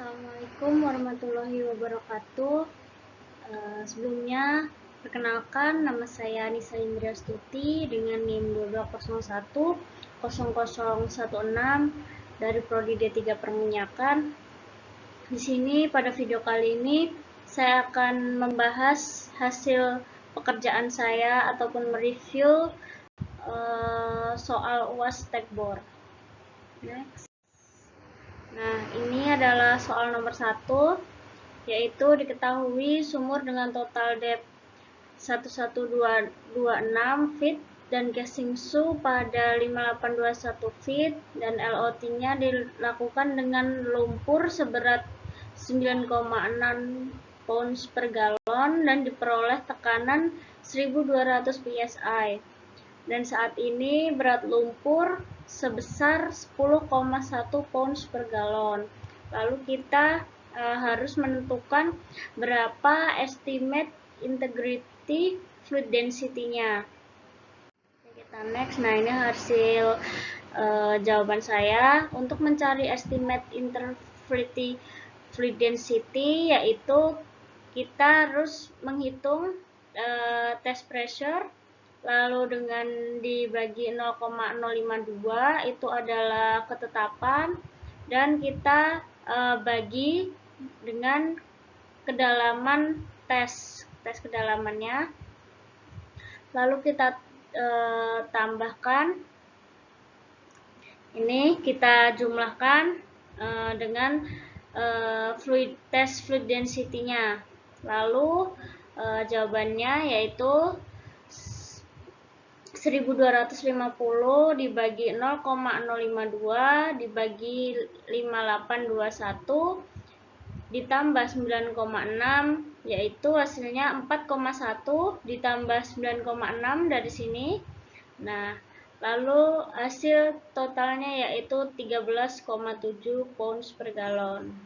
Assalamualaikum warahmatullahi wabarakatuh. Sebelumnya, perkenalkan nama saya Nisa Indriastuti dengan NIM 22010016 dari Prodi D3 Perminyakan. Di sini pada video kali ini saya akan membahas hasil pekerjaan saya ataupun mereview soal UAS Tekbor. Next. Nah, ini adalah soal nomor 1, yaitu diketahui sumur dengan total depth 11226 feet dan casing su pada 5821 feet dan LOT-nya dilakukan dengan lumpur seberat 9,6 pounds per galon dan diperoleh tekanan 1200 psi. Dan saat ini berat lumpur sebesar 10,1 pounds per galon. Lalu kita harus menentukan berapa estimate integrity fluid density-nya. Kita next. Nah, ini hasil jawaban saya. Untuk mencari estimate integrity fluid density, yaitu kita harus menghitung test pressure, lalu dengan dibagi 0,052 itu adalah ketetapan, dan kita bagi dengan kedalaman tes kedalamannya, lalu kita tambahkan, ini kita jumlahkan dengan test fluid density-nya, lalu jawabannya yaitu 1250 dibagi 0,052 dibagi 5821 ditambah 9,6, yaitu hasilnya 4,1 ditambah 9,6 dari sini. Nah, lalu hasil totalnya yaitu 13,7 pounds per galon.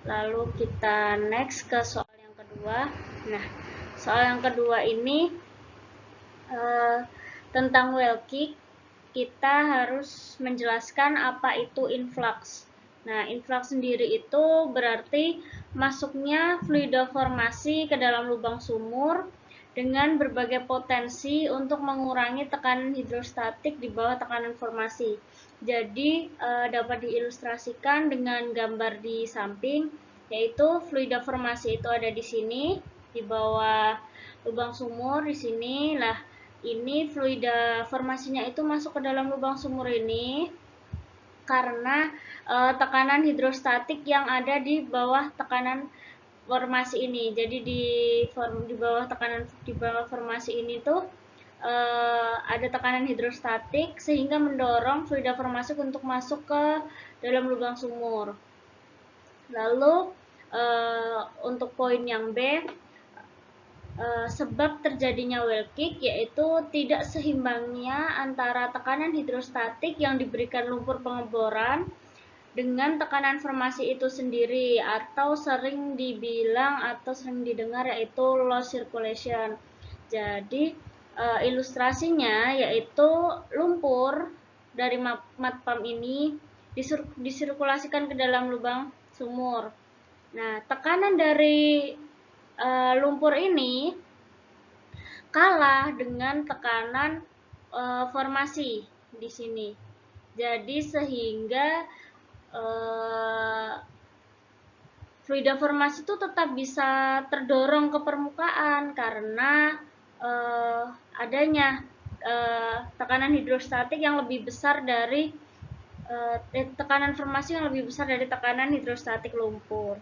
Lalu kita next ke soal yang kedua. Nah, soal yang kedua ini tentang well kick. Kita harus menjelaskan apa itu influx. Nah, influx sendiri itu berarti masuknya fluida formasi ke dalam lubang sumur dengan berbagai potensi untuk mengurangi tekanan hidrostatik di bawah tekanan formasi. Jadi dapat diilustrasikan dengan gambar di samping, yaitu fluida formasi itu ada di sini di bawah lubang sumur di sini. Lah, ini fluida formasinya itu masuk ke dalam lubang sumur ini karena tekanan hidrostatik yang ada di bawah tekanan formasi ini. Jadi di bawah formasi ini tuh ada tekanan hidrostatik sehingga mendorong fluida formasi untuk masuk ke dalam lubang sumur. Lalu untuk poin yang B, sebab terjadinya well kick yaitu tidak seimbangnya antara tekanan hidrostatik yang diberikan lumpur pengeboran dengan tekanan formasi itu sendiri, atau sering didengar yaitu loss circulation. Jadi ilustrasinya yaitu lumpur dari mud pump ini disirkulasikan ke dalam lubang sumur. Nah, tekanan dari lumpur ini kalah dengan tekanan formasi di sini. Jadi sehingga fluida formasi itu tetap bisa terdorong ke permukaan karena adanya tekanan hidrostatik yang lebih besar dari tekanan formasi yang lebih besar dari tekanan hidrostatik lumpur.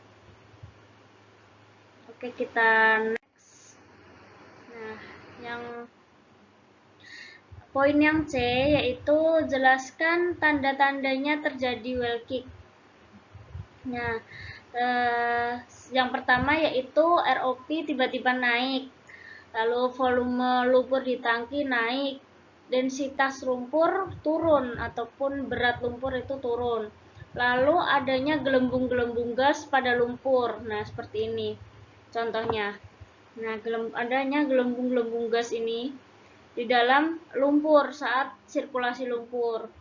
Oke, kita next. Nah, yang poin yang C yaitu jelaskan tanda-tandanya terjadi well kick. Nah, yang pertama yaitu ROP tiba-tiba naik, lalu volume lumpur di tangki naik, densitas lumpur turun ataupun berat lumpur itu turun, lalu adanya gelembung-gelembung gas pada lumpur. Nah, seperti ini contohnya. Nah, adanya gelembung-gelembung gas ini di dalam lumpur saat sirkulasi lumpur.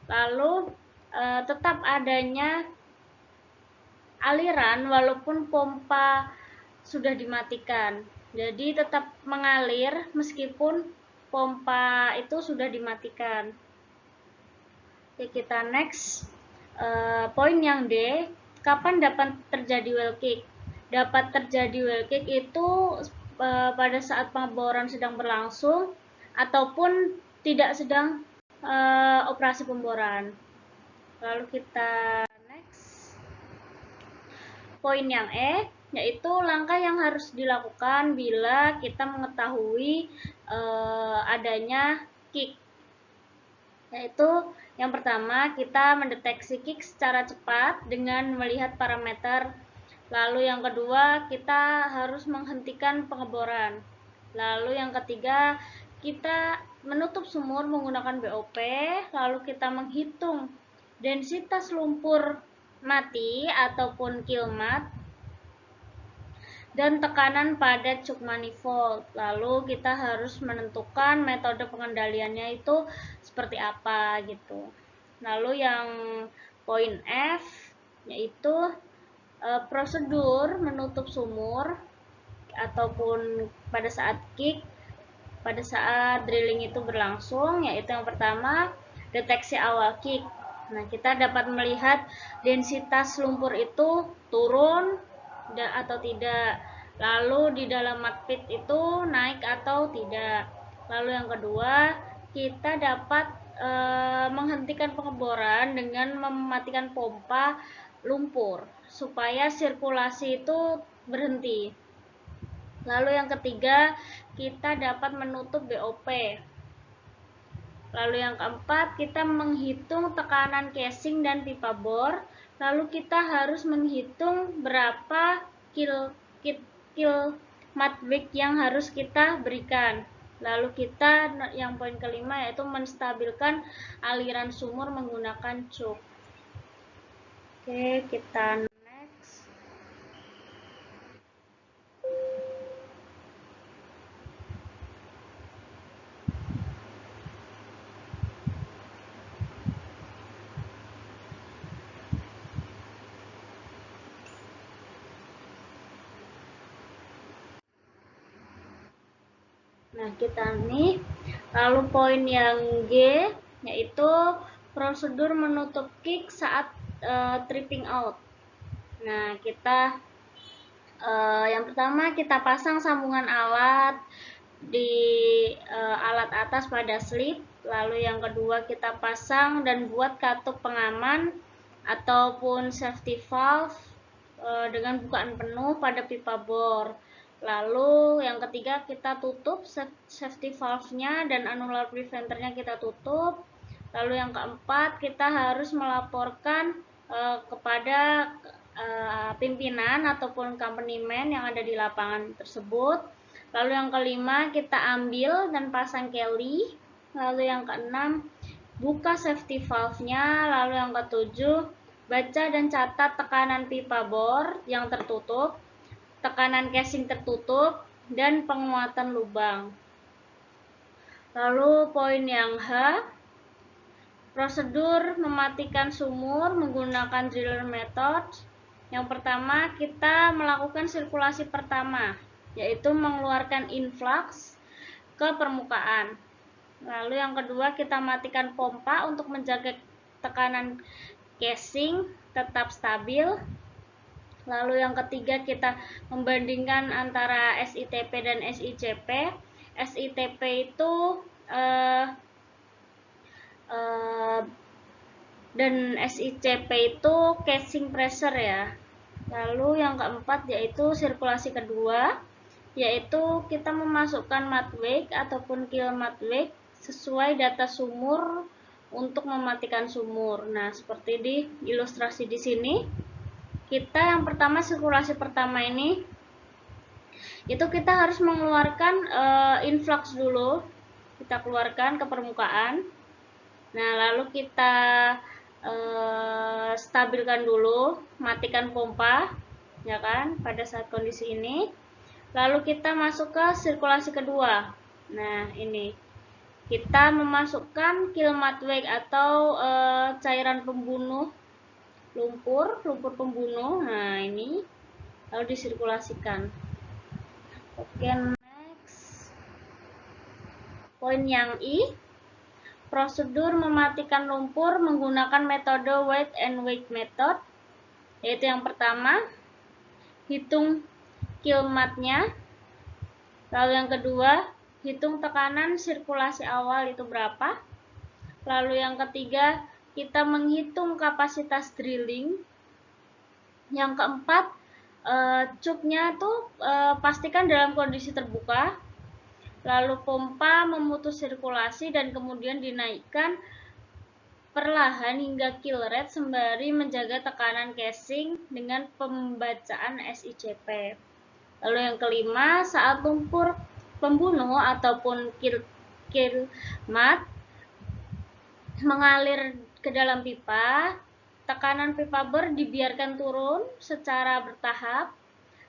Lalu tetap adanya aliran walaupun pompa sudah dimatikan. Jadi tetap mengalir meskipun pompa itu sudah dimatikan. Oke, kita next. Poin yang D, kapan dapat terjadi well kick? Dapat terjadi well kick itu pada saat pengeboran sedang berlangsung ataupun tidak sedang operasi pemboran. Lalu kita next. Poin yang E, yaitu langkah yang harus dilakukan bila kita mengetahui adanya kick. Yaitu yang pertama, kita mendeteksi kick secara cepat dengan melihat parameter. Lalu yang kedua, kita harus menghentikan pengeboran. Lalu yang ketiga, kita menutup sumur menggunakan BOP. Lalu kita menghitung densitas lumpur mati ataupun kill mat dan tekanan pada cuk manifold. Lalu kita harus menentukan metode pengendaliannya itu seperti apa gitu. Lalu yang poin F yaitu prosedur menutup sumur ataupun pada saat kick, pada saat drilling itu berlangsung, yaitu yang pertama deteksi awal kick. Nah, kita dapat melihat densitas lumpur itu turun atau tidak, lalu di dalam mud pit itu naik atau tidak. Lalu yang kedua, kita dapat menghentikan pengeboran dengan mematikan pompa lumpur supaya sirkulasi itu berhenti. Lalu yang ketiga, kita dapat menutup BOP. Lalu yang keempat, kita menghitung tekanan casing dan pipa bor. Lalu kita harus menghitung berapa kill mat weight yang harus kita berikan. Lalu kita yang poin kelima yaitu menstabilkan aliran sumur menggunakan cuk. Oke, kita next. Nah, kita nih, lalu poin yang G yaitu prosedur menutup kick saat tripping out. Nah, kita yang pertama kita pasang sambungan alat di alat atas pada slip. Lalu yang kedua kita pasang dan buat katup pengaman ataupun safety valve dengan bukaan penuh pada pipa bor. Lalu yang ketiga kita tutup safety valve-nya dan annular preventernya kita tutup. Lalu yang keempat kita harus melaporkan kepada pimpinan ataupun company man yang ada di lapangan tersebut. Lalu yang kelima kita ambil dan pasang keli. Lalu yang keenam buka safety valve-nya. Lalu yang ketujuh baca dan catat tekanan pipa bor yang tertutup, tekanan casing tertutup, dan penguatan lubang. Lalu poin yang H, prosedur mematikan sumur menggunakan driller method. Yang pertama, kita melakukan sirkulasi pertama, yaitu mengeluarkan influx ke permukaan. Lalu yang kedua, kita matikan pompa untuk menjaga tekanan casing tetap stabil. Lalu yang ketiga, kita membandingkan antara SITP dan SICP. SITP itu dan SICP itu casing pressure ya. Lalu yang keempat yaitu sirkulasi kedua, yaitu kita memasukkan mat weight ataupun kill mat weight sesuai data sumur untuk mematikan sumur. Nah, seperti di ilustrasi di sini. Kita yang pertama sirkulasi pertama ini itu kita harus mengeluarkan influx dulu, kita keluarkan ke permukaan. Nah, lalu kita stabilkan dulu, matikan pompa ya kan pada saat kondisi ini. Lalu kita masuk ke sirkulasi kedua. Nah, ini kita memasukkan kill mat weight atau cairan pembunuh lumpur pembunuh. Nah, ini lalu disirkulasikan. Oke, next. Poin yang I, prosedur mematikan lumpur menggunakan metode weight and weight method, yaitu yang pertama, hitung kill mass-nya. Lalu yang kedua, hitung tekanan sirkulasi awal itu berapa. Lalu yang ketiga, kita menghitung kapasitas drilling. Yang keempat, cuknya tuh pastikan dalam kondisi terbuka. Lalu pompa memutus sirkulasi dan kemudian dinaikkan perlahan hingga kill rate sembari menjaga tekanan casing dengan pembacaan SICP. Lalu yang kelima, saat lumpur pembunuh ataupun kill mat mengalir ke dalam pipa, tekanan pipa bor dibiarkan turun secara bertahap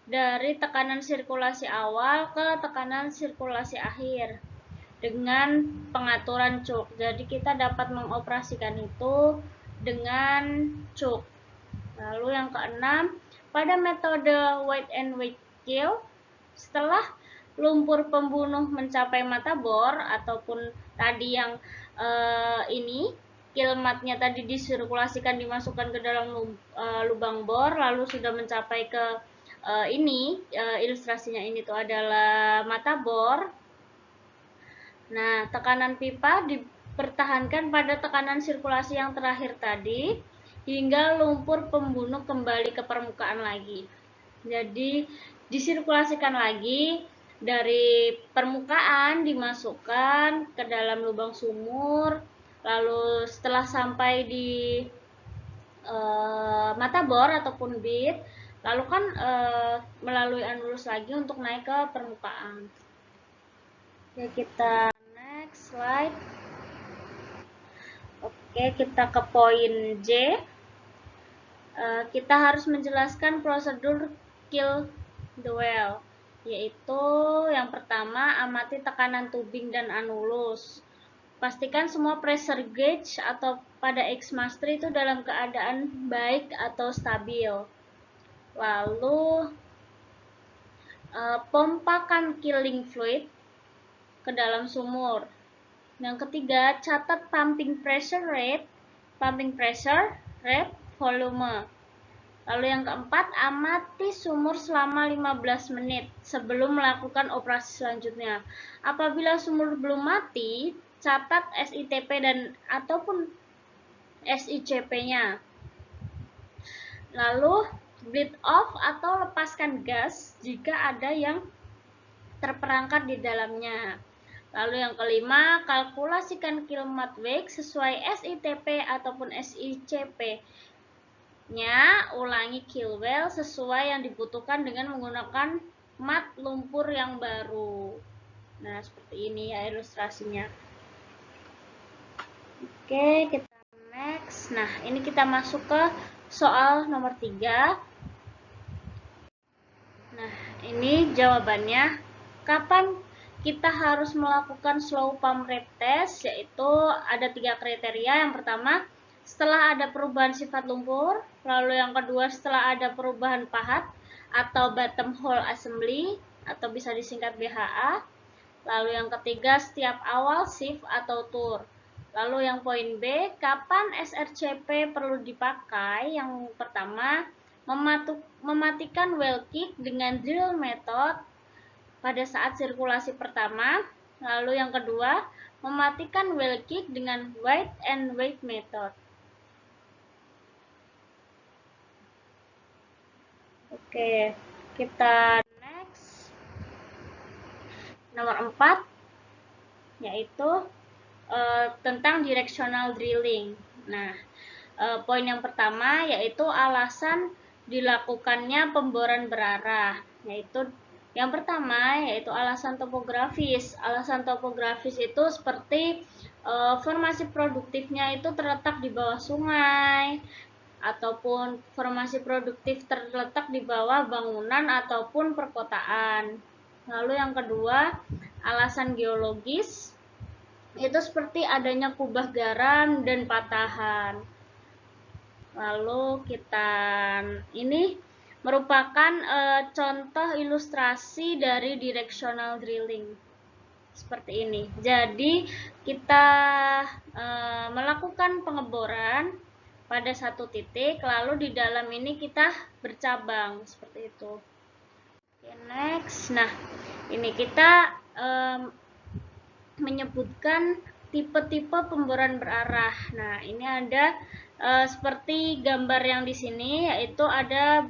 dari tekanan sirkulasi awal ke tekanan sirkulasi akhir dengan pengaturan cuk. Jadi kita dapat mengoperasikan itu dengan cuk. Lalu yang keenam, pada metode weight and weight kill, setelah lumpur pembunuh mencapai mata bor ataupun tadi yang ini kill mat-nya tadi disirkulasikan, dimasukkan ke dalam lubang bor, lalu sudah mencapai ke ilustrasinya ini tuh adalah mata bor. Nah, tekanan pipa dipertahankan pada tekanan sirkulasi yang terakhir tadi hingga lumpur pembunuh kembali ke permukaan lagi. Jadi disirkulasikan lagi dari permukaan, dimasukkan ke dalam lubang sumur, lalu setelah sampai di mata bor ataupun bit, lalu kan melalui anulus lagi untuk naik ke permukaan. Oke, kita next slide. Oke, kita ke poin J. Kita harus menjelaskan prosedur kill the well, yaitu yang pertama, amati tekanan tubing dan anulus. Pastikan semua pressure gauge atau pada X-master itu dalam keadaan baik atau stabil. Lalu pompakan killing fluid ke dalam sumur. Yang ketiga, catat pumping pressure rate, volume. Lalu yang keempat, amati sumur selama 15 menit sebelum melakukan operasi selanjutnya. Apabila sumur belum mati, catat SITP dan ataupun SICP-nya. Lalu bleed off atau lepaskan gas jika ada yang terperangkap di dalamnya. Lalu yang kelima, kalkulasikan kill mat weight sesuai SITP ataupun SICP-nya. Ulangi kill well sesuai yang dibutuhkan dengan menggunakan mat lumpur yang baru. Nah, seperti ini ya ilustrasinya. Oke, kita next. Nah, ini kita masuk ke soal nomor 3. Nah, ini jawabannya. Kapan kita harus melakukan slow pump rate test? Yaitu ada 3 kriteria. Yang pertama, setelah ada perubahan sifat lumpur. Lalu yang kedua, setelah ada perubahan pahat atau bottom hole assembly atau bisa disingkat BHA. Lalu yang ketiga, setiap awal shift atau tour. Lalu yang poin B, kapan SRCP perlu dipakai? Yang pertama, mematikan well kick dengan drill method pada saat sirkulasi pertama. Lalu yang kedua, mematikan well kick dengan weight and weight method. Oke, kita next. Nomor 4, yaitu tentang directional drilling. Nah, poin yang pertama yaitu alasan dilakukannya pemboran berarah, yaitu yang pertama yaitu alasan topografis. Alasan topografis itu seperti formasi produktifnya itu terletak di bawah sungai ataupun formasi produktif terletak di bawah bangunan ataupun perkotaan. Lalu yang kedua, alasan geologis itu seperti adanya kubah garam dan patahan. Lalu kita ini merupakan contoh ilustrasi dari directional drilling seperti ini. Jadi kita melakukan pengeboran pada satu titik, lalu di dalam ini kita bercabang seperti itu. Oke, next. Nah, ini kita menyebutkan tipe-tipe pemboran berarah. Nah, ini ada seperti gambar yang di sini, yaitu ada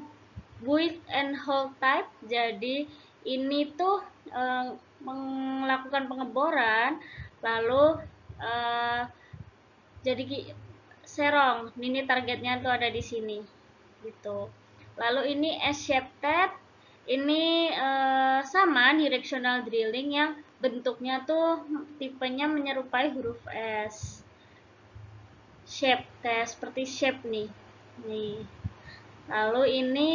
buoy and hole type. Jadi ini tuh melakukan pengeboran, lalu jadi serong. Ini targetnya tuh ada di sini, gitu. Lalu ini S-shaped, ini sama directional drilling yang bentuknya tuh tipenya menyerupai huruf S. Shape kayak seperti shape nih. Lalu ini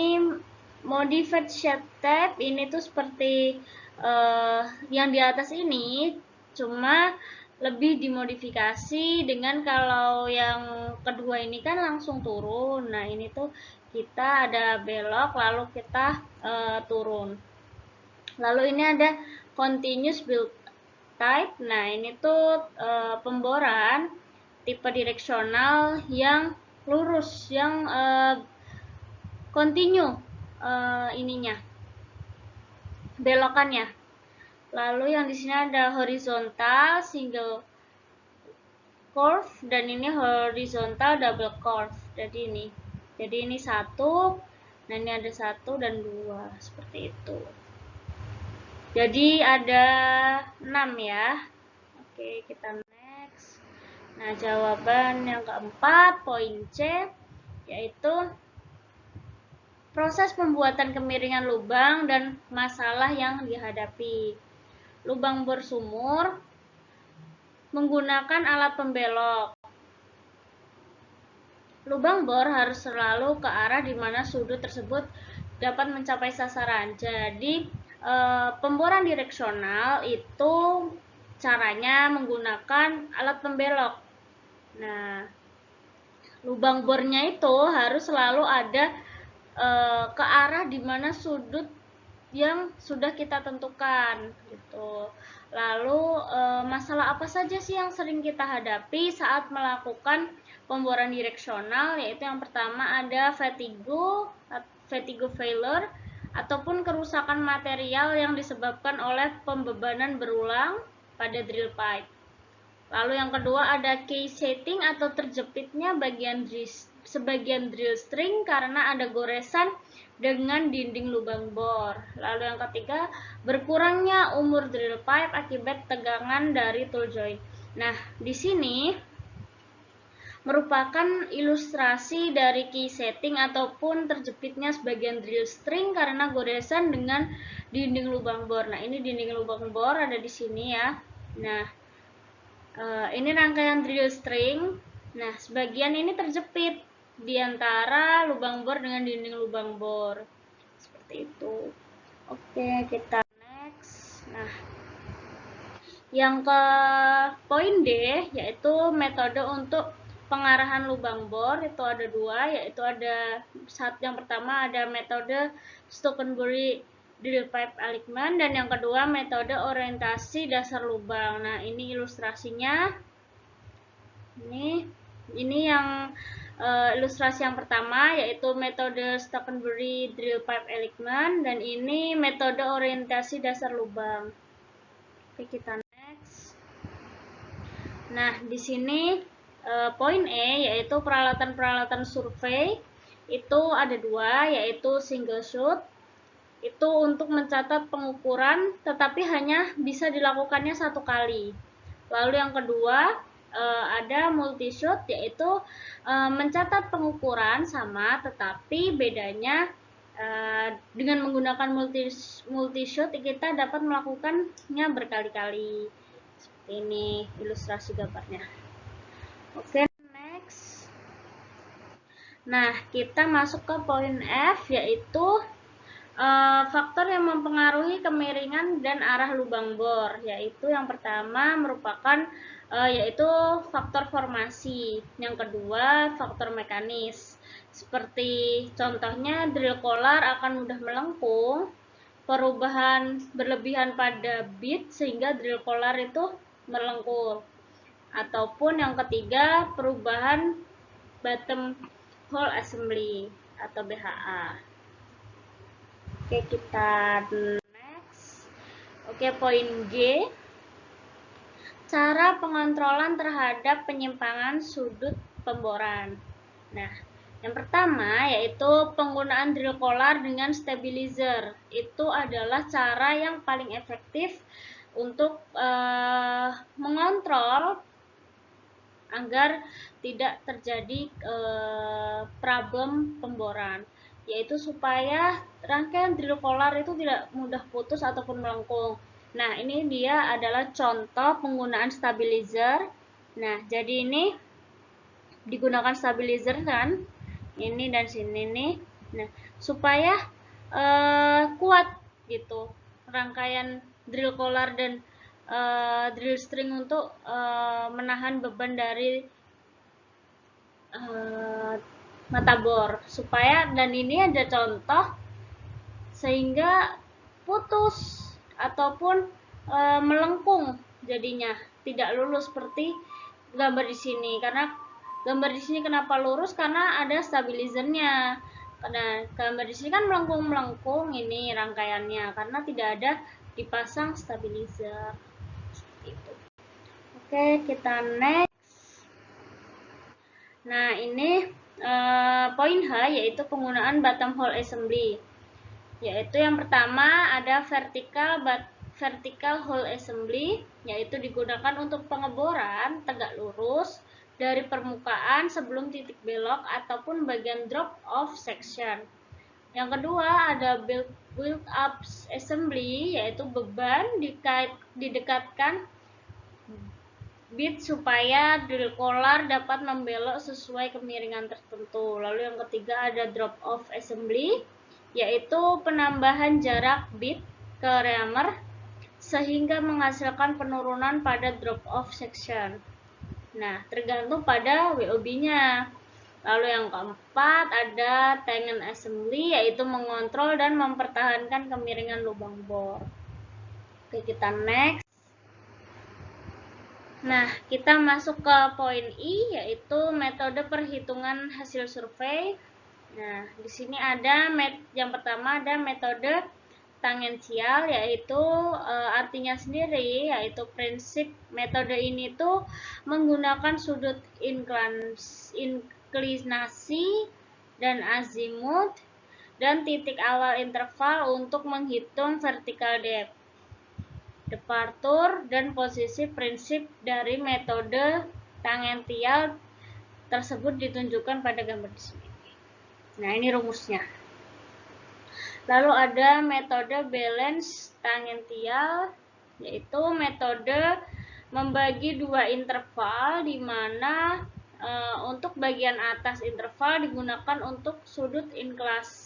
modified shape type, ini tuh seperti yang di atas ini, cuma lebih dimodifikasi dengan kalau yang kedua ini kan langsung turun. Nah, ini tuh kita ada belok lalu kita turun. Lalu ini ada continuous build type. Nah, ini tuh pemboran tipe direksional yang lurus, yang continue ininya, belokannya. Lalu yang di sini ada horizontal single curve dan ini horizontal double curve. Jadi ini satu, nah ini ada satu dan dua seperti itu. Jadi ada 6 ya. Oke, kita next. Nah, jawaban yang keempat, poin C, yaitu proses pembuatan kemiringan lubang dan masalah yang dihadapi. Lubang bor sumur menggunakan alat pembelok. Lubang bor harus selalu ke arah di mana sudut tersebut dapat mencapai sasaran. Jadi, pemboran direksional itu caranya menggunakan alat pembelok. Nah, lubang bornya itu harus selalu ada ke arah di mana sudut yang sudah kita tentukan gitu. Lalu masalah apa saja sih yang sering kita hadapi saat melakukan pemboran direksional? Yaitu yang pertama ada vertigo failure ataupun kerusakan material yang disebabkan oleh pembebanan berulang pada drill pipe. Lalu yang kedua ada case setting atau terjepitnya sebagian drill string karena ada goresan dengan dinding lubang bor. Lalu yang ketiga, berkurangnya umur drill pipe akibat tegangan dari tool joint. Nah, di sini merupakan ilustrasi dari key setting ataupun terjepitnya sebagian drill string karena goresan dengan dinding lubang bor. Nah, ini dinding lubang bor ada di sini ya. Nah, ini rangkaian drill string. Nah, sebagian ini terjepit di antara lubang bor dengan dinding lubang bor. Seperti itu. Oke, kita next. Nah, yang ke poin D, yaitu metode untuk pengarahan lubang bor. Itu ada dua, yaitu ada yang pertama ada metode Stockenbury drill pipe alignment dan yang kedua metode orientasi dasar lubang. Nah, ini ilustrasinya. Ini yang ilustrasi yang pertama yaitu metode Stockenbury drill pipe alignment dan ini metode orientasi dasar lubang. Oke, kita next. Nah, di sini poin E yaitu peralatan-peralatan survei itu ada dua, yaitu single shoot itu untuk mencatat pengukuran tetapi hanya bisa dilakukannya satu kali. Lalu yang kedua ada multi shoot yaitu mencatat pengukuran sama tetapi bedanya dengan menggunakan multi shoot kita dapat melakukannya berkali-kali. Seperti ini ilustrasi gambarnya. Oke, next. Nah, kita masuk ke poin F yaitu faktor yang mempengaruhi kemiringan dan arah lubang bor, yaitu yang pertama merupakan yaitu faktor formasi, yang kedua faktor mekanis. Seperti contohnya drill collar akan mudah melengkung, perubahan berlebihan pada bit sehingga drill collar itu melengkung. Ataupun yang ketiga, perubahan bottom hole assembly atau BHA. Oke, kita next. Oke, poin G. Cara pengontrolan terhadap penyimpangan sudut pemboran. Nah, yang pertama yaitu penggunaan drill collar dengan stabilizer. Itu adalah cara yang paling efektif untuk mengontrol agar tidak terjadi problem pemboran, yaitu supaya rangkaian drill collar itu tidak mudah putus ataupun melengkung. Nah, ini dia adalah contoh penggunaan stabilizer. Nah, jadi ini digunakan stabilizer kan, ini dan sini nih. Nah, supaya kuat gitu rangkaian drill collar dan drill string untuk menahan beban dari mata bor, supaya, dan ini ada contoh sehingga putus ataupun melengkung, jadinya tidak lurus seperti gambar di sini. Karena gambar di sini kenapa lurus? Karena ada stabilizernya. Karena gambar di sini kan melengkung ini rangkaiannya karena tidak ada dipasang stabilizer. Itu. Oke, kita next. Nah, ini poin H yaitu penggunaan bottom hole assembly. Yaitu yang pertama ada vertical hole assembly, yaitu digunakan untuk pengeboran tegak lurus dari permukaan sebelum titik belok ataupun bagian drop off section. Yang kedua ada build up assembly, yaitu beban didekatkan bit supaya drill collar dapat membelok sesuai kemiringan tertentu. Lalu yang ketiga ada drop off assembly, yaitu penambahan jarak bit ke reamer sehingga menghasilkan penurunan pada drop off section. Nah, tergantung pada WOB-nya. Lalu yang keempat ada tension assembly, yaitu mengontrol dan mempertahankan kemiringan lubang bor. Oke, kita next. Nah, kita masuk ke poin I, yaitu metode perhitungan hasil survei. Nah, di sini ada yang pertama ada metode tangensial, yaitu artinya sendiri, yaitu prinsip metode ini tuh menggunakan sudut inklinasi dan azimut dan titik awal interval untuk menghitung vertical depth, departure, dan posisi. Prinsip dari metode tangensial tersebut ditunjukkan pada gambar di sini. Nah, ini rumusnya. Lalu ada metode balance tangensial, yaitu metode membagi dua interval di mana untuk bagian atas interval digunakan untuk sudut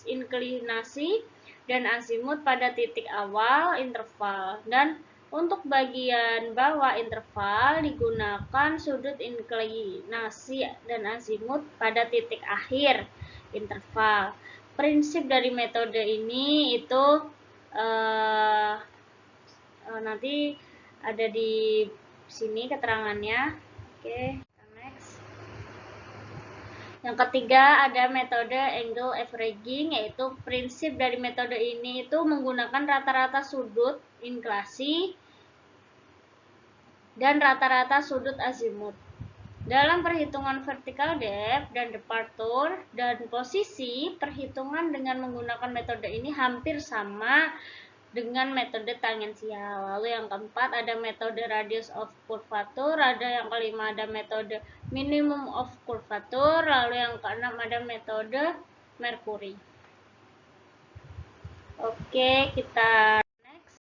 inklinasi dan azimut pada titik awal interval, dan untuk bagian bawah interval digunakan sudut inklinasi dan azimut pada titik akhir interval. Prinsip dari metode ini itu nanti ada di sini keterangannya. Oke, next. Yang ketiga ada metode angle averaging, yaitu prinsip dari metode ini itu menggunakan rata-rata sudut inklinasi dan rata-rata sudut azimut. Dalam perhitungan vertical depth dan departure dan posisi, perhitungan dengan menggunakan metode ini hampir sama dengan metode tangensial. Lalu yang keempat ada metode radius of curvature, ada yang kelima ada metode minimum of curvature, lalu yang keenam ada metode Mercury. Oke, kita next.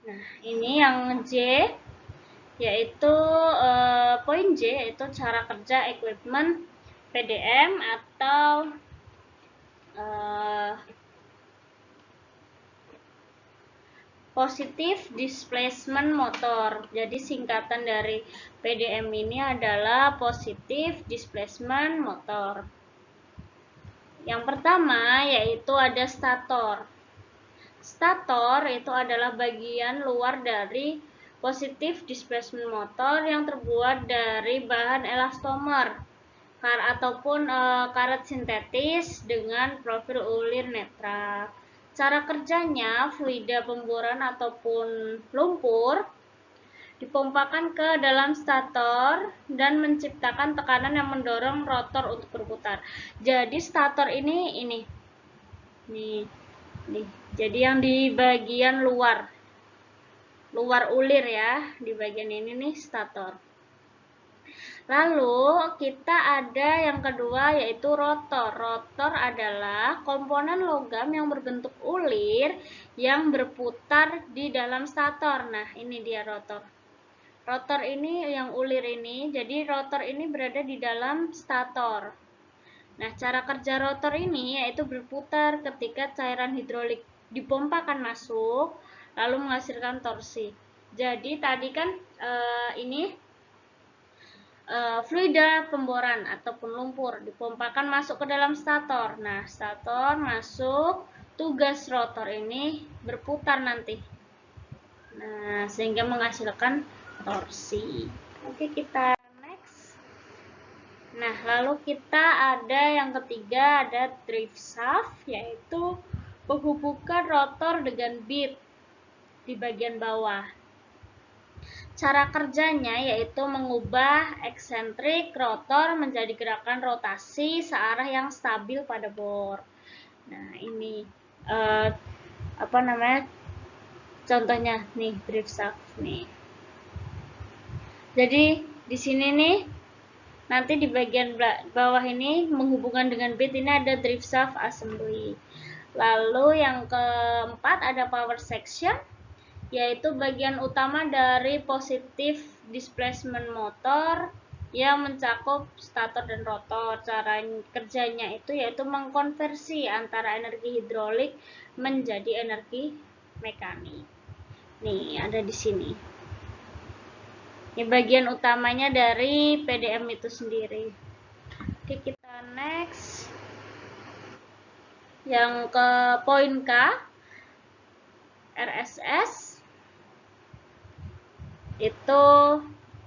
Nah, ini yang J, yaitu poin J, yaitu cara kerja equipment PDM atau positive displacement motor. Jadi singkatan dari PDM ini adalah positive displacement motor. Yang pertama yaitu ada stator. Stator itu adalah bagian luar dari positive displacement motor yang terbuat dari bahan elastomer ataupun karet sintetis dengan profil ulir netral. Cara kerjanya, fluida pemburuan ataupun lumpur dipompakan ke dalam stator dan menciptakan tekanan yang mendorong rotor untuk berputar. Jadi stator ini nih. Jadi yang di bagian luar ulir ya, di bagian ini nih stator. Lalu kita ada yang kedua yaitu rotor. Rotor adalah komponen logam yang berbentuk ulir yang berputar di dalam stator. Nah, ini dia rotor. Rotor ini yang ulir ini, jadi rotor ini berada di dalam stator. Nah, cara kerja rotor ini yaitu berputar ketika cairan hidrolik dipompakan masuk, lalu menghasilkan torsi. Jadi tadi kan fluida pemboran ataupun lumpur dipompakan masuk ke dalam stator. Nah, stator masuk, tugas rotor ini berputar nanti. Nah, sehingga menghasilkan torsi. Oke, kita next. Nah, lalu kita ada yang ketiga, ada drive shaft, yaitu penghubungkan rotor dengan bit di bagian bawah. Cara kerjanya yaitu mengubah eksentrik rotor menjadi gerakan rotasi searah yang stabil pada bor. Nah, ini contohnya nih drive shaft nih. Jadi di sini nih nanti di bagian bawah ini menghubungkan dengan bit, ini ada drive shaft assembly. Lalu yang keempat ada power section, yaitu bagian utama dari positive displacement motor yang mencakup stator dan rotor. Cara kerjanya itu yaitu mengkonversi antara energi hidrolik menjadi energi mekanik. Nih, ada di sini. Ini bagian utamanya dari PDM itu sendiri. Oke, kita next. Yang ke poin K, RSS itu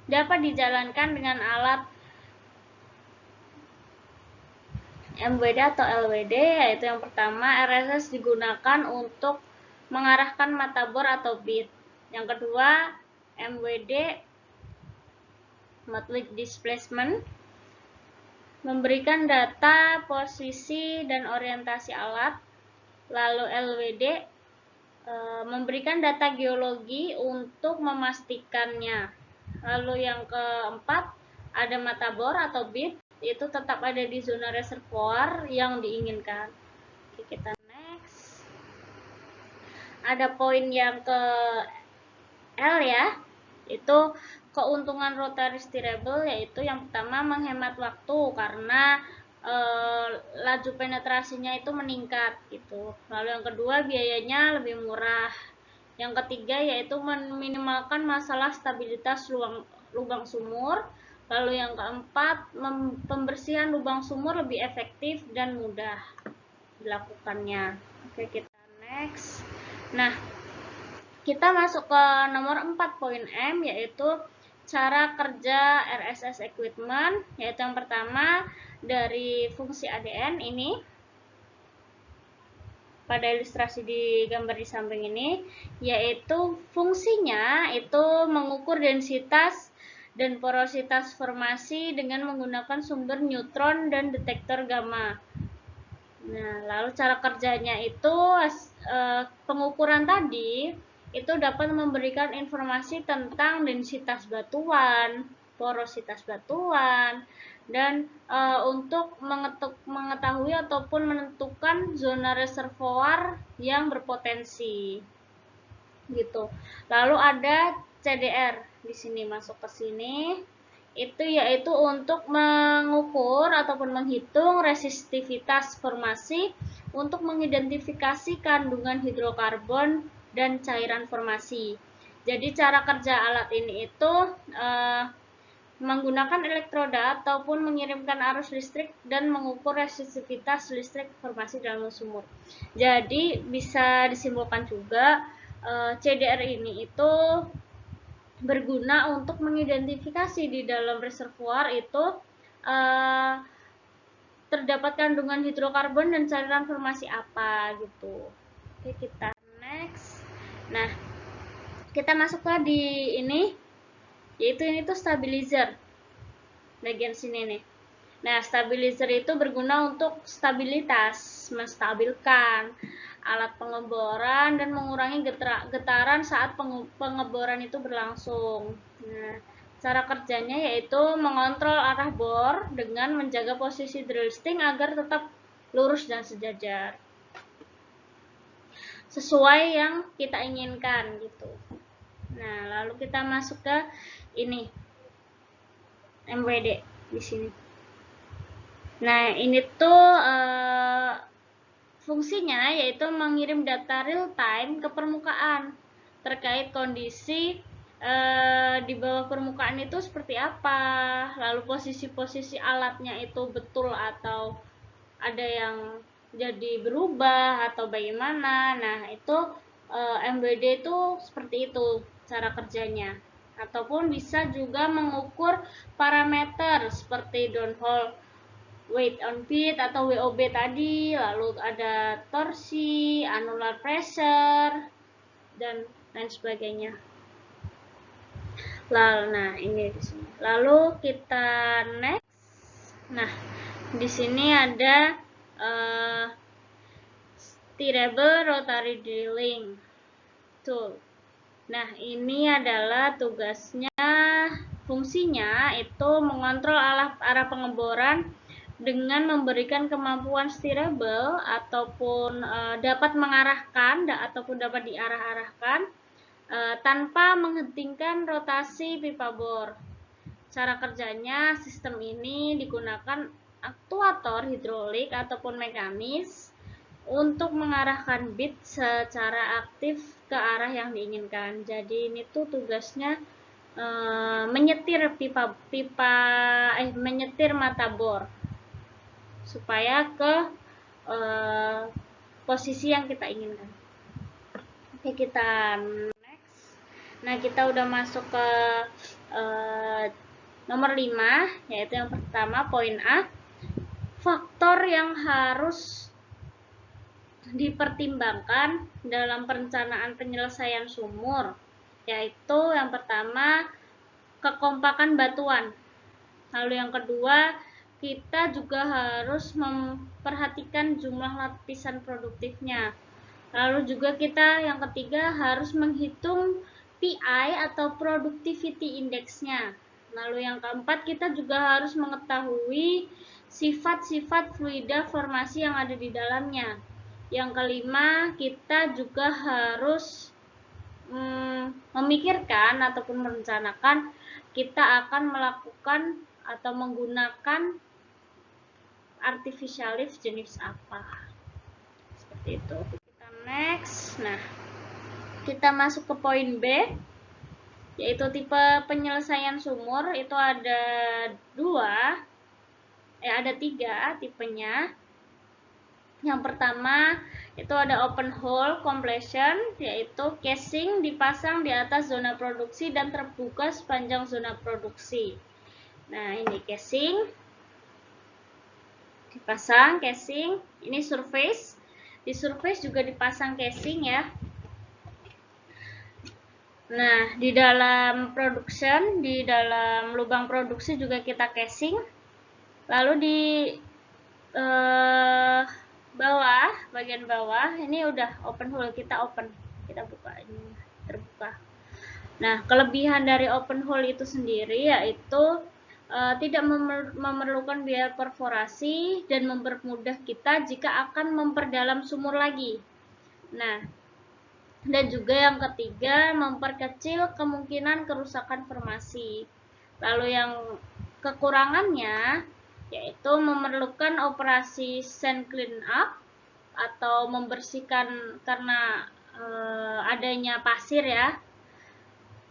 dapat dijalankan dengan alat MWD atau LWD, yaitu yang pertama RSS digunakan untuk mengarahkan mata bor atau bit. Yang kedua MWD Motley Displacement memberikan data posisi dan orientasi alat. Lalu LWD memberikan data geologi untuk memastikannya. Lalu yang keempat ada mata bor atau bit, itu tetap ada di zona reservoir yang diinginkan. Oke, kita next. Ada poin yang ke L ya, itu keuntungan rotary steerable, yaitu yang pertama menghemat waktu karena laju penetrasinya itu meningkat gitu. Lalu yang kedua biayanya lebih murah. Yang ketiga yaitu meminimalkan masalah stabilitas lubang sumur. Lalu yang keempat, pembersihan lubang sumur lebih efektif dan mudah dilakukannya. Oke, kita next. Nah, kita masuk ke nomor 4 poin M, yaitu cara kerja RSS equipment, yaitu yang pertama dari fungsi ADN ini pada ilustrasi di gambar di samping ini, yaitu fungsinya itu mengukur densitas dan porositas formasi dengan menggunakan sumber neutron dan detektor gamma. Nah, lalu cara kerjanya itu pengukuran tadi itu dapat memberikan informasi tentang densitas batuan, porositas batuan, dan untuk mengetahui ataupun menentukan zona reservoir yang berpotensi gitu. Lalu ada CDR di sini, masuk ke sini, itu yaitu untuk mengukur ataupun menghitung resistivitas formasi untuk mengidentifikasi kandungan hidrokarbon dan cairan formasi. Jadi cara kerja alat ini itu menggunakan elektroda ataupun mengirimkan arus listrik dan mengukur resistivitas listrik formasi dalam sumur. Jadi bisa disimpulkan juga CDR ini itu berguna untuk mengidentifikasi di dalam reservoir itu terdapat kandungan hidrokarbon dan cairan formasi apa gitu. Oke, kita next. Nah, kita masuk ke di ini, yaitu ini tuh stabilizer bagian sini nih. Nah, stabilizer itu berguna untuk stabilitas, menstabilkan alat pengeboran dan mengurangi getaran saat pengeboran itu berlangsung. Nah, cara kerjanya yaitu mengontrol arah bor dengan menjaga posisi drill sting agar tetap lurus dan sejajar sesuai yang kita inginkan gitu. Nah, lalu kita masuk ke ini MWD di sini. Nah, ini tuh fungsinya yaitu mengirim data real time ke permukaan terkait kondisi di bawah permukaan itu seperti apa, lalu posisi-posisi alatnya itu betul atau ada yang jadi berubah atau bagaimana. Nah, itu MWD itu seperti itu cara kerjanya. Ataupun bisa juga mengukur parameter seperti downhole weight on feed atau WOB tadi, lalu ada torsi, annular pressure, dan lain sebagainya. Lalu, nah ini di sini. Lalu kita next. Nah, di sini ada steerable rotary drilling tool. Nah, ini adalah tugasnya, fungsinya itu mengontrol arah pengeboran dengan memberikan kemampuan steerable ataupun dapat mengarahkan ataupun dapat diarah-arahkan tanpa menghentikan rotasi pipa bor. Cara kerjanya, sistem ini digunakan aktuator hidrolik ataupun mekanis untuk mengarahkan bit secara aktif ke arah yang diinginkan. Jadi ini tuh tugasnya menyetir menyetir mata bor supaya ke posisi yang kita inginkan. Oke, kita next. Nah, kita udah masuk ke nomor 5, yaitu yang pertama poin A, faktor yang harus dipertimbangkan dalam perencanaan penyelesaian sumur, yaitu yang pertama kekompakan batuan. Lalu yang kedua, kita juga harus memperhatikan jumlah lapisan produktifnya. Lalu juga kita yang ketiga harus menghitung PI atau Productivity Index-nya. Lalu yang keempat, kita juga harus mengetahui sifat-sifat fluida formasi yang ada di dalamnya. Yang kelima, kita juga harus memikirkan ataupun merencanakan kita akan melakukan atau menggunakan artificial lift jenis apa. Seperti itu. Kita next. Nah, kita masuk ke poin B, yaitu tipe penyelesaian sumur. Itu ada ada 3 tipenya. Yang pertama itu ada open hole completion, yaitu casing dipasang di atas zona produksi dan terbuka sepanjang zona produksi. Nah, ini casing dipasang, casing ini surface, di surface juga dipasang casing ya. Nah, di dalam production, di dalam lubang produksi juga kita casing. Lalu di bawah, bagian bawah ini udah open hole, kita buka, ini terbuka. Nah, kelebihan dari open hole itu sendiri yaitu tidak memerlukan biaya perforasi dan mempermudah kita jika akan memperdalam sumur lagi. Nah, dan juga yang ketiga, memperkecil kemungkinan kerusakan formasi. Lalu yang kekurangannya yaitu memerlukan operasi sand clean up atau membersihkan karena adanya pasir ya,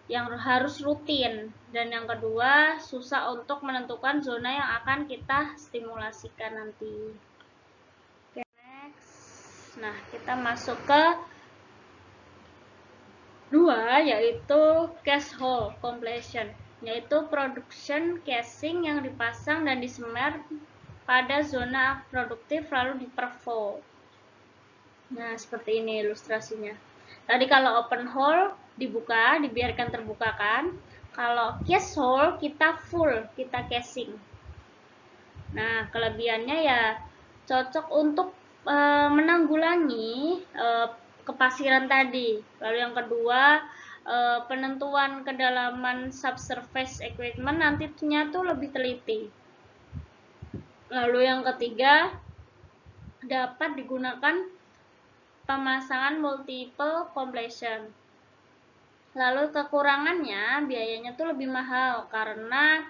yang harus rutin. Dan yang kedua, susah untuk menentukan zona yang akan kita stimulasikan nanti. Oke, next. Nah, kita masuk ke 2, yaitu case hole completion, yaitu production casing yang dipasang dan disemer pada zona produktif lalu diperfo. Nah, seperti ini ilustrasinya. Tadi kalau open hole dibuka, dibiarkan terbuka kan. Kalau case hole kita full, kita casing. Nah, kelebihannya ya cocok untuk menanggulangi kepasiran tadi. Lalu yang kedua, penentuan kedalaman subsurface equipment nantinya tuh lebih teliti. Lalu yang ketiga, dapat digunakan pemasangan multiple completion. Lalu kekurangannya biayanya tuh lebih mahal karena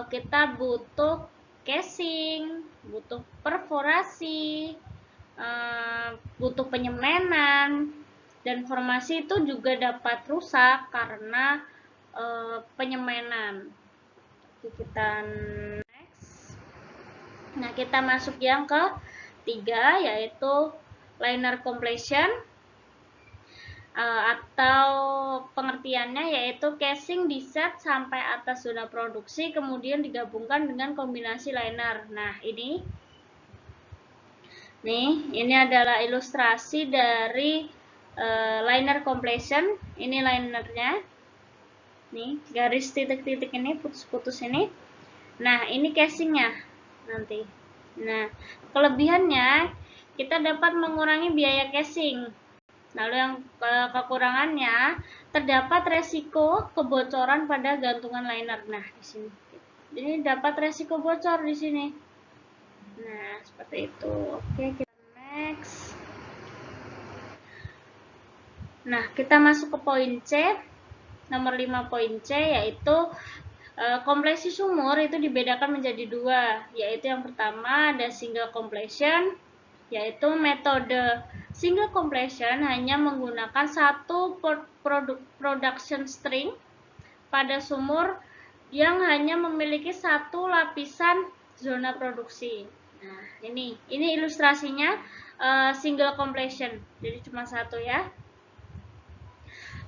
kita butuh casing, butuh perforasi, butuh penyemenan, dan formasi itu juga dapat rusak karena penyemenan. Kita next. Nah, kita masuk yang ketiga, yaitu liner completion, atau pengertiannya yaitu casing diset sampai atas zona produksi kemudian digabungkan dengan kombinasi liner. Nah, ini adalah ilustrasi dari liner completion. Ini linernya. Nih, garis titik-titik ini, putus-putus ini. Nah, ini casingnya nanti. Nah, kelebihannya kita dapat mengurangi biaya casing. Lalu yang kekurangannya, terdapat resiko kebocoran pada gantungan liner. Nah, di sini. Jadi dapat resiko bocor di sini. Nah, seperti itu. Oke, kita next. Nah, kita masuk ke poin C. Nomor 5 poin C, yaitu kompresi sumur itu dibedakan menjadi 2, yaitu yang pertama ada single completion, yaitu metode single completion hanya menggunakan satu production string pada sumur yang hanya memiliki satu lapisan zona produksi. Nah, ini ilustrasinya single completion, jadi cuma satu ya.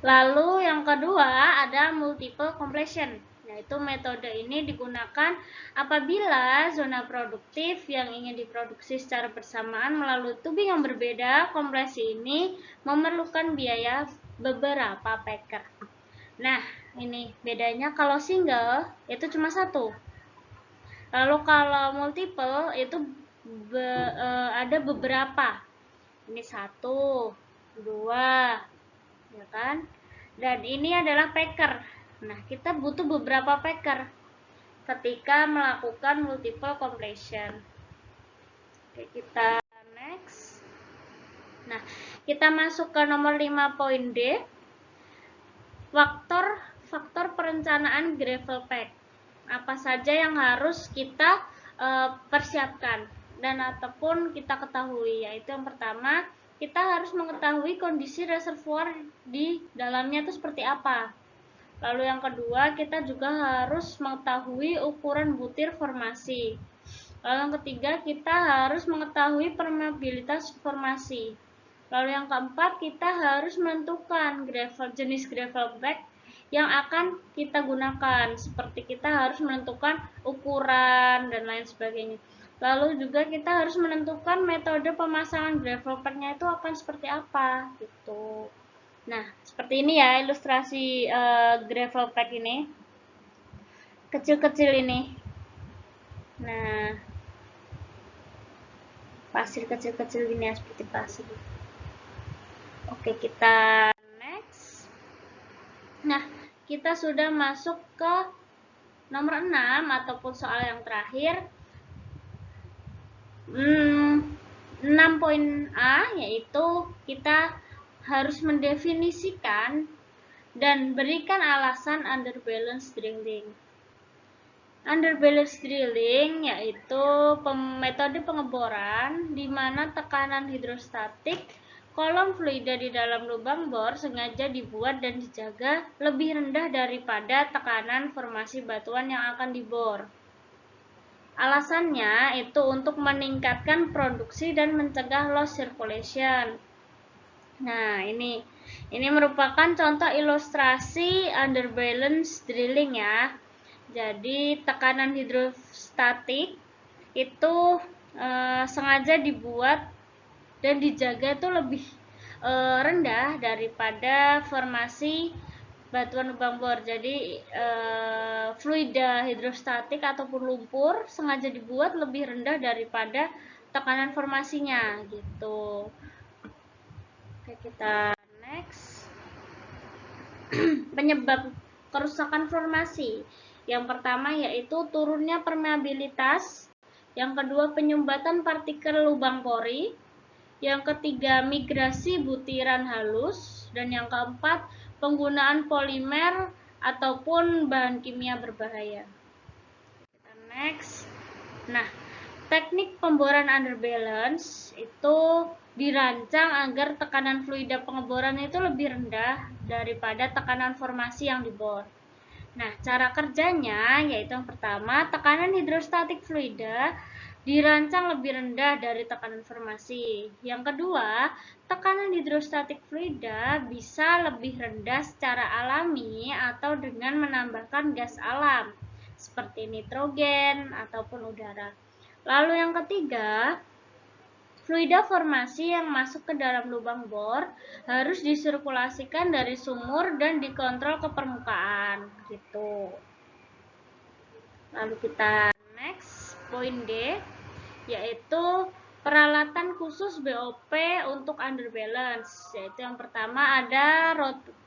Lalu yang kedua ada multiple completion, yaitu metode ini digunakan apabila zona produktif yang ingin diproduksi secara bersamaan melalui tubing yang berbeda. Kompresi ini memerlukan biaya beberapa packer. Nah, ini bedanya. Kalau single itu cuma satu. Lalu kalau multiple itu ada beberapa. Ini 1, 2, ya kan? Dan ini adalah packer. Nah, kita butuh beberapa packer ketika melakukan multiple completion. Oke, kita next. Nah, kita masuk ke nomor 5 poin D. Faktor perencanaan gravel pack. Apa saja yang harus kita persiapkan dan ataupun kita ketahui, yaitu yang pertama, kita harus mengetahui kondisi reservoir di dalamnya itu seperti apa. Lalu yang kedua, kita juga harus mengetahui ukuran butir formasi. Lalu yang ketiga, kita harus mengetahui permeabilitas formasi. Lalu yang keempat, kita harus menentukan jenis gravel bag yang akan kita gunakan. Seperti kita harus menentukan ukuran dan lain sebagainya. Lalu juga kita harus menentukan metode pemasangan gravel pack-nya itu akan seperti apa gitu. Nah, seperti ini ya ilustrasi gravel pack ini. Kecil-kecil ini. Nah, pasir kecil-kecil gini ya, seperti pasir. Oke, kita next. Nah, kita sudah masuk ke nomor 6 ataupun soal yang terakhir. 6 poin A, yaitu kita harus mendefinisikan dan berikan alasan underbalance drilling. Underbalance drilling yaitu metode pengeboran di mana tekanan hidrostatik kolom fluida di dalam lubang bor sengaja dibuat dan dijaga lebih rendah daripada tekanan formasi batuan yang akan dibor. Alasannya itu untuk meningkatkan produksi dan mencegah loss circulation. Nah, ini merupakan contoh ilustrasi underbalance drilling ya. Jadi, tekanan hidrostatik itu sengaja dibuat dan dijaga itu lebih rendah daripada formasi batuan lubang bor. Jadi, fluida hidrostatik ataupun lumpur sengaja dibuat lebih rendah daripada tekanan formasinya gitu. Oke, kita next. Penyebab kerusakan formasi. Yang pertama yaitu turunnya permeabilitas. Yang kedua, penyumbatan partikel lubang pori. Yang ketiga, migrasi butiran halus. Dan yang keempat, penggunaan polimer ataupun bahan kimia berbahaya. Kita next. Nah, teknik pemboran underbalance itu dirancang agar tekanan fluida pengeboran itu lebih rendah daripada tekanan formasi yang dibor. Nah, cara kerjanya yaitu yang pertama, tekanan hidrostatik fluida dirancang lebih rendah dari tekanan formasi. Yang kedua, tekanan hidrostatik fluida bisa lebih rendah secara alami atau dengan menambahkan gas alam seperti nitrogen ataupun udara. Lalu yang ketiga, fluida formasi yang masuk ke dalam lubang bor harus disirkulasikan dari sumur dan dikontrol ke permukaan gitu. Lalu kita next, poin D, yaitu peralatan khusus BOP untuk underbalance. Yaitu yang pertama ada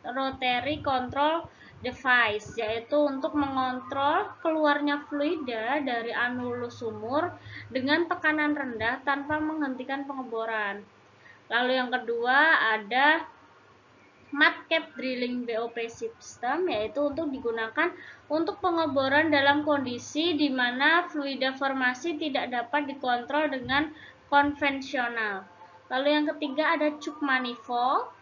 rotary control device, yaitu untuk mengontrol keluarnya fluida dari anulus sumur dengan tekanan rendah tanpa menghentikan pengeboran. Lalu yang kedua ada mud cap drilling BOP system, yaitu untuk digunakan untuk pengeboran dalam kondisi di mana fluida formasi tidak dapat dikontrol dengan konvensional. Lalu yang ketiga ada cup manifold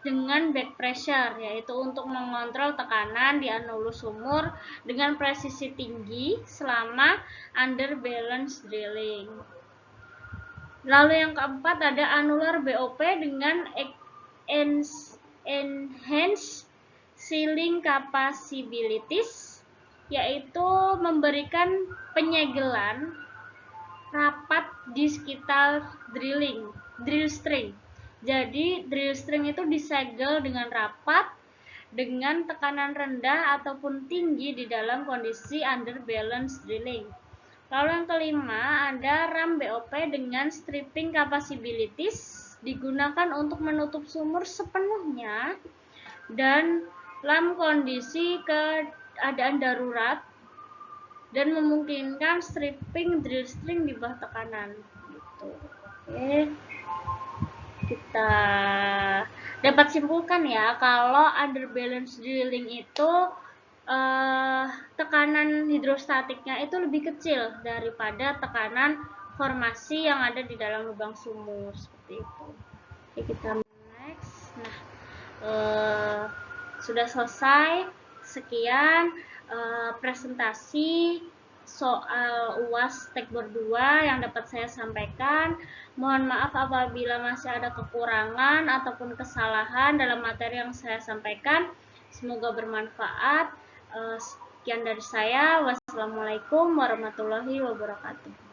dengan back pressure, yaitu untuk mengontrol tekanan di anulus sumur dengan presisi tinggi selama underbalance drilling. Lalu yang keempat ada annular BOP dengan enhanced sealing capabilities, yaitu memberikan penyegelan rapat di sekitar drill string. Jadi drill string itu disegel dengan rapat dengan tekanan rendah ataupun tinggi di dalam kondisi underbalance drilling. Lalu yang kelima ada ram BOP dengan stripping capabilities, digunakan untuk menutup sumur sepenuhnya dan dalam kondisi keadaan darurat dan memungkinkan stripping drill string di bawah tekanan gitu. Oke. Kita dapat simpulkan ya kalau underbalance drilling itu tekanan hidrostatiknya itu lebih kecil daripada tekanan formasi yang ada di dalam lubang sumur seperti itu. Oke, kita next. Nah, sudah selesai. Sekian presentasi soal UAS Tekbor 2 yang dapat saya sampaikan. Mohon maaf apabila masih ada kekurangan ataupun kesalahan dalam materi yang saya sampaikan. Semoga bermanfaat. Sekian dari saya. Wassalamualaikum warahmatullahi wabarakatuh.